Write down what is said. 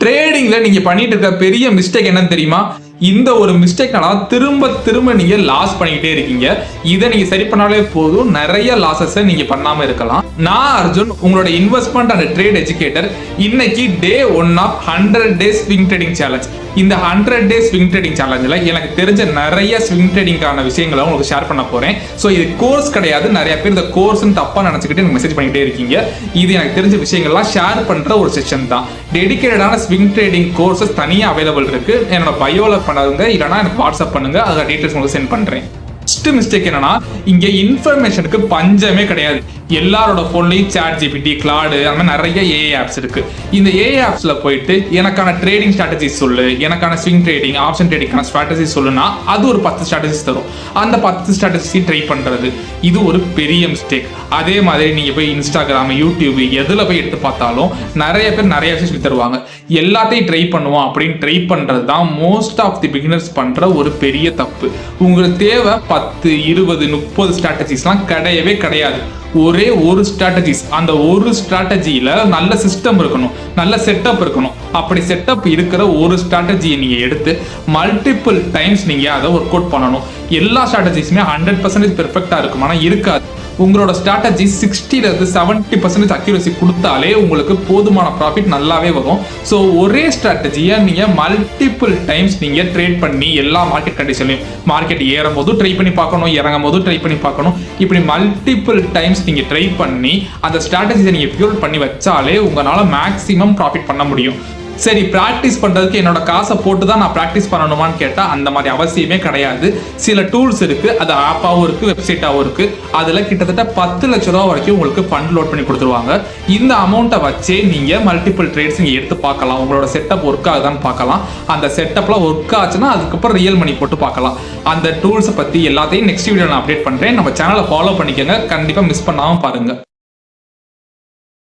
ட்ரேடிங்ல நீங்க பண்ணிட்டு இருக்க பெரிய மிஸ்டேக் என்னன்னு தெரியுமா? இந்த ஒரு மிஸ்டேக்னால திரும்ப திரும்ப நீங்க லாஸ் பண்ணிக்கிட்டே இருக்கீங்க. இதை நீங்க சரி பண்ணாலே போதும், நிறைய லாசஸ் நீங்க பண்ணாம இருக்கலாம். நான் அர்ஜுன், உங்களோட இன்வெஸ்ட்மெண்ட் அண்ட் ட்ரேட் எஜுகேட்டர். இன்னைக்கு day 1 of 100 days swing trading challenge. இந்த 100 டேஸ் ஸ்விங் ட்ரேடிங் சேலஞ்சில் எனக்கு தெரிஞ்ச நிறைய ஸ்விங் ட்ரேடிங்கான விஷயங்களை உங்களுக்கு ஷேர் பண்ண போறேன். ஸோ இது கோர்ஸ் கிடையாது. நிறைய பேர் இந்த கோர்ஸ்ன்னு தப்பா நினைச்சுக்கிட்டு எனக்கு மெசேஜ் பண்ணிக்கிட்டே இருக்கீங்க. இது எனக்கு தெரிஞ்ச விஷயங்கள்லாம் ஷேர் பண்ற ஒரு செஷன் தான். டெடிகேட்டடான ஸ்விங் ட்ரேடிங் கோர்சஸ் தனியாக அவைலபிள் இருக்கு. என்னோட பயோல பண்ணாதுங்க, இல்லைனா எனக்கு வாட்ஸ்அப் பண்ணுங்க, அதை டீட்டெயில்ஸ் உங்களுக்கு சென்ட் பண்றேன். ஃபர்ஸ்ட் மிஸ்டேக் என்னன்னா, இங்க இன்ஃபர்மேஷனுக்கு பஞ்சமே கிடையாது. எல்லாரோட போன்லயும் ChatGPT, Claude அந்த மாதிரி நிறைய AI ஆப்ஸ் இருக்கு. இந்த AI ஆப்ஸ்ல போயிட்டு எனக்கான ட்ரேடிங் ஸ்ட்ராட்டஜி சொல்லு, எனக்கான ஸ்விங் ட்ரேடிங், ஆப்ஷன் ட்ரேடிங்கான ஸ்ட்ராட்டஜி சொல்லுனா அது ஒரு 10 ஸ்ட்ராட்டஜிஸ் தரும். அந்த 10 ஸ்ட்ராட்டஜி ட்ரை பண்றது இது ஒரு பெரிய மிஸ்டேக். அதே மாதிரி நீங்க போய் இன்ஸ்டாகிராம், யூடியூப் எதுல போய் எடுத்து பார்த்தாலும் நிறைய பேர் நிறைய விஷயம் சொல்லி தருவாங்க. எல்லாத்தையும் ட்ரை பண்ணுவோம் அப்படின்னு ட்ரை பண்றது தான் மோஸ்ட் ஆஃப் தி பிகினர்ஸ் பண்ற ஒரு பெரிய தப்பு. உங்களுக்கு தேவை 10, 20, 30 ஸ்ட்ராட்டஜிஸ்லாம் கிடையவே கிடையாது. ஒரே ஒரு ஸ்ட்ராட்டஜிஸ். அந்த ஒரு ஸ்ட்ராட்டஜியில நல்ல சிஸ்டம் இருக்கணும், நல்ல செட்டப் இருக்கணும். அப்படி செட்டப் இருக்கிற ஒரு ஸ்ட்ராட்டஜியை நீங்க எடுத்து மல்டிபிள் டைம்ஸ் நீங்க அதை ஒர்க் அவுட் பண்ணணும். எல்லா ஸ்ட்ராட்டஜிஸுமே 100% பெர்ஃபெக்டா இருக்கும், ஆனால் இருக்காது. உங்களோட ஸ்ட்ராட்டஜி 60-70% அக்யூரசி கொடுத்தாலே உங்களுக்கு போதுமான ப்ராஃபிட் நல்லாவே வரும். ஸோ ஒரே ஸ்ட்ராட்டஜியை நீங்கள் மல்டிபிள் டைம்ஸ் நீங்கள் ட்ரேட் பண்ணி எல்லா மார்க்கெட் கண்டிஷன்லையும், மார்க்கெட் ஏறும் போதும் ட்ரை பண்ணி பார்க்கணும், இறங்கும் போதும் ட்ரை பண்ணி பார்க்கணும். இப்படி மல்டிபிள் டைம்ஸ் நீங்கள் ட்ரை பண்ணி அந்த ஸ்ட்ராட்டஜியை நீங்கள் பியூர் பண்ணி வச்சாலே உங்களால் மேக்ஸிமம் ப்ராஃபிட் பண்ண முடியும். சரி, ப்ராக்டிஸ் பண்ணுறதுக்கு என்னோட காசை போட்டு தான் நான் ப்ராக்டிஸ் பண்ணணுமான்னு கேட்டால் அந்த மாதிரி அவசியமே கிடையாது. சில டூல்ஸ் இருக்குது, அது ஆப்பாகவும் இருக்குது, வெப்சைட்டாகவும் இருக்குது. அதில் கிட்டத்தட்ட 10 லட்ச ரூபா வரைக்கும் உங்களுக்கு ஃபண்ட் லோட் பண்ணி கொடுத்துருவாங்க. இந்த அமௌண்ட்டை வச்சே நீங்கள் மல்டிபிள் ட்ரேட்ஸ் நீங்கள் எடுத்து பார்க்கலாம். உங்களோட செட்டப் ஒர்க் ஆகுதான்னு பார்க்கலாம். அந்த செட்டப்பில் ஒர்க் ஆச்சுன்னா அதுக்கப்புறம் ரியல் மணி போட்டு பார்க்கலாம். அந்த டூல்ஸை பற்றி எல்லாத்தையும் நெக்ஸ்ட் வீடியோ நான் அப்டேட் பண்ணுறேன். நம்ம சேனலை ஃபாலோ பண்ணிக்கோங்க, கண்டிப்பாக மிஸ் பண்ணாமல் பாருங்கள்.